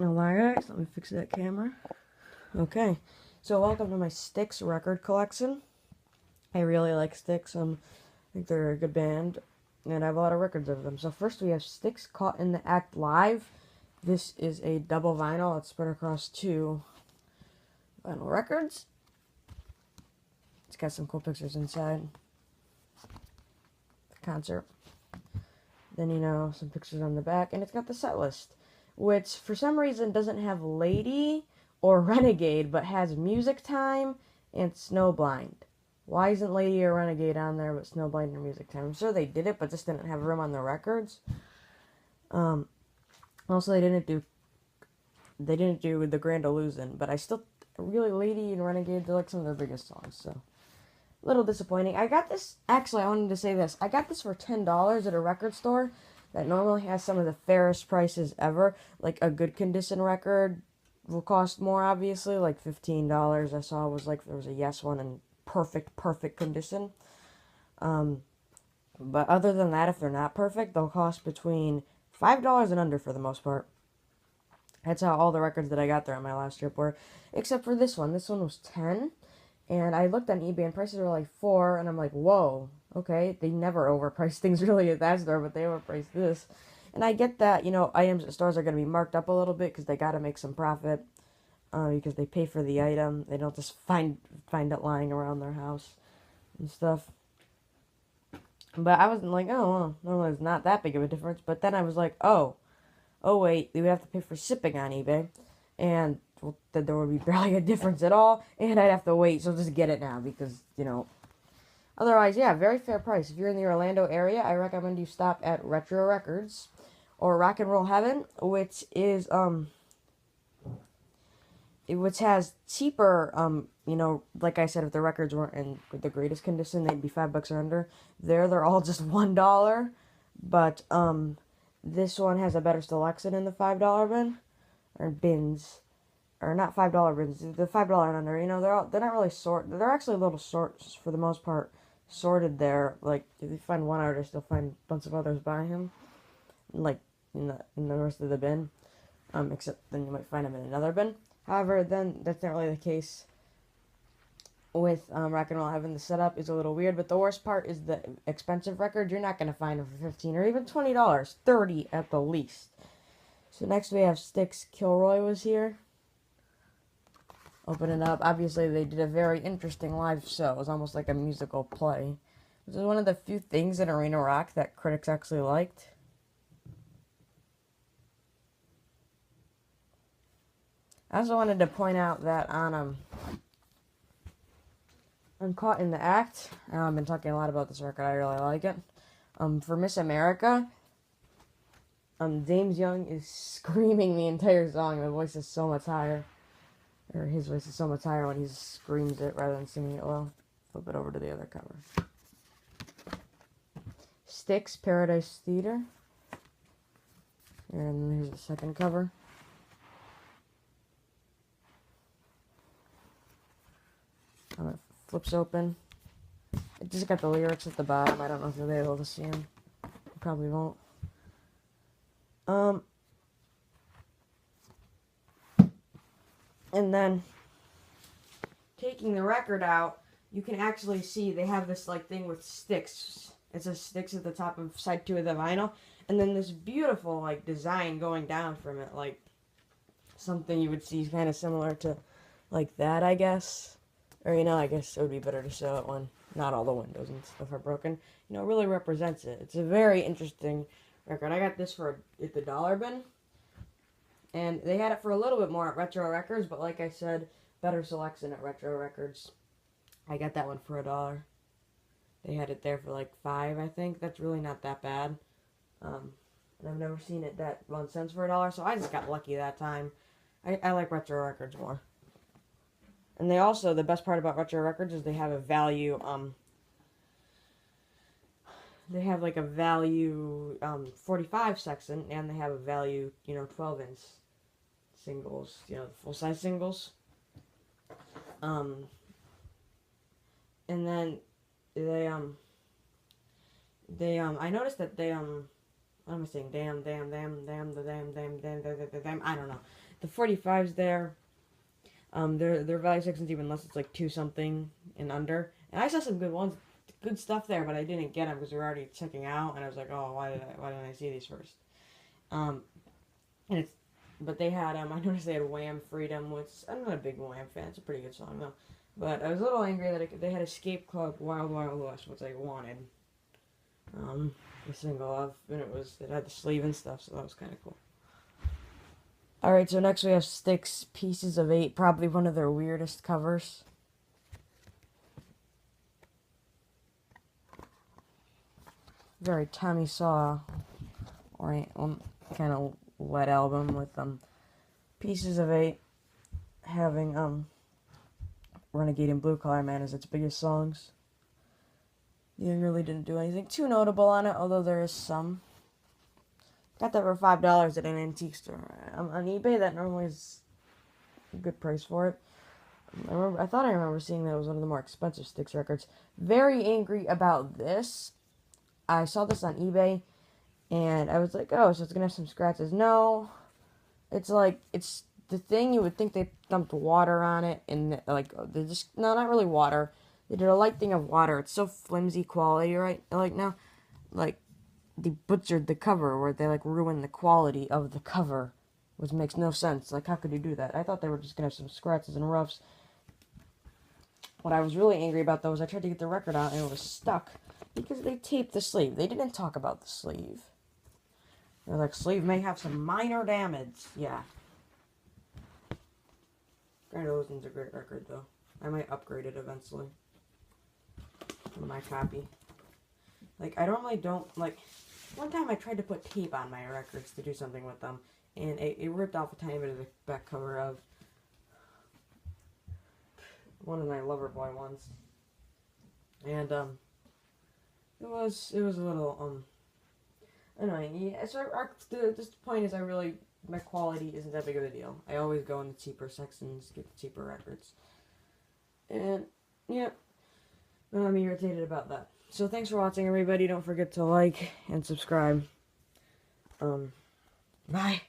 Alright, so let me fix that camera. Okay, so welcome to my Styx record collection. I really like Styx. I think they're a good band, and I have a lot of records of them. So first we have Styx Caught in the Act Live. This is a double vinyl. It's spread across two vinyl records. It's got some cool pictures inside. The concert. Then, some pictures on the back, and it's got the set list, which for some reason doesn't have Lady or Renegade, but has Music Time and Snowblind. Why isn't Lady or Renegade on there, but Snowblind or Music Time? I'm sure they did it, but just didn't have room on the records. Also, they didn't do The Grand Illusion, but I still really Lady and Renegade. They're like some of their biggest songs, so a little disappointing. I got this. Actually, I wanted to say this. I got this for $10 at a record store that normally has some of the fairest prices ever. Like a good condition record will cost more, obviously, like $15. I saw was like there was a Yes one in perfect condition. But other than that, if they're not perfect, they'll cost between $5 and under for the most part. That's how all the records that I got there on my last trip were, except for this one. This one was 10, and I looked on eBay and prices were like 4, and I'm like, whoa, okay. They never overprice things really at that store, but they overpriced this. And I get that, items at stores are going to be marked up a little bit because they got to make some profit, because they pay for the item. They don't just find it lying around their house and stuff. But I wasn't like, oh, well, normally it's not that big of a difference. But then I was like, oh wait, we would have to pay for shipping on eBay, and then there would be barely a difference at all, and I'd have to wait, so just get it now, because, otherwise, yeah, very fair price. If you're in the Orlando area, I recommend you stop at Retro Records, or Rock and Roll Heaven, which has cheaper, like I said, if the records weren't in the greatest condition, they'd be $5 or under. They're all just $1, but, this one has a better selection in the $5 bin, or bins, or not $5 bins, the $5 and under. They're not really they're actually a little short for the most part, sorted there. Like if you find one artist, you'll find a bunch of others by him, like in the rest of the bin. Except then you might find them in another bin. However, then that's not really the case with Rock and Roll Heaven. The setup is a little weird, but the worst part is the expensive record. You're not going to find them for $15 or even $20, $30 at the least. So next we have Styx. Kilroy was here. Open it up. Obviously, they did a very interesting live show. It was almost like a musical play. This is one of the few things in arena rock that critics actually liked. I also wanted to point out that on I'm Caught in the Act. I've been talking a lot about this record. I really like it. For Miss America, James Young is screaming the entire song. The voice is so much higher. Or his voice is so much higher when he screams it rather than singing it low. Flip it over to the other cover. Styx, Paradise Theater. And here's the second cover. It flips open. It just got the lyrics at the bottom. I don't know if you'll be able to see them. You probably won't. And then, taking the record out, you can actually see they have this thing with Styx. It says Styx at the top of side 2 of the vinyl, and then this beautiful design going down from it, like something you would see kind of similar to that, I guess. Or I guess it would be better to show it when not all the windows and stuff are broken. It really represents it. It's a very interesting record. I got this at the dollar bin. And they had it for a little bit more at Retro Records, but like I said, better selection at Retro Records. I got that one for $1. They had it there for $5, I think. That's really not that bad. And I've never seen it that 1 cent for $1, so I just got lucky that time. I like Retro Records more. And they also, the best part about Retro Records is they have a value, they have a value 45 section, and they have a value 12-inch singles, the full-size singles. And then they I noticed that they what am I saying? Damn, I don't know. The 45's there. Their value section's even less. It's like 2 something and under. And I saw some good ones, good stuff there, but I didn't get them because we were already checking out. And I was like, oh, why didn't I see these first? And it's, but they had I noticed they had Wham Freedom, which I'm not a big Wham fan. It's a pretty good song though. But I was a little angry that they had Escape Club Wild Wild West, which I wanted. The single of, and it had the sleeve and stuff, so that was kind of cool. Alright, so next we have Styx, Pieces of 8, probably one of their weirdest covers. Very Tommy Saw kind of wet album with Pieces of 8 having Renegade and Blue Collar Man as its biggest songs. They really didn't do anything too notable on it, although there is some. Got that for $5 at an antique store. On eBay, that normally is a good price for it. I thought I remember seeing that it was one of the more expensive Styx records. Very angry about this. I saw this on eBay, and I was like, oh, so it's going to have some scratches. No. It's like, it's the thing you would think they dumped water on it, and like, they're just, no, not really water. They did a light thing of water. It's so flimsy quality, right? Like, now, like, they butchered the cover, where they, like, ruined the quality of the cover, which makes no sense. Like, how could you do that? I thought they were just gonna have some scratches and roughs. What I was really angry about, though, was I tried to get the record out, and it was stuck, because they taped the sleeve. They didn't talk about the sleeve. They're like, sleeve may have some minor damage. Yeah. Grand Ocean's a great record, though. I might upgrade it eventually. My copy. Like, I normally don't, like, one time I tried to put tape on my records to do something with them, and it ripped off a tiny bit of the back cover of one of my Loverboy ones. And, it was a little, annoying. Yeah, so this point is my quality isn't that big of a deal. I always go in the cheaper sections, get the cheaper records. And, yeah. I'm irritated about that. So thanks for watching, everybody. Don't forget to like and subscribe. Bye.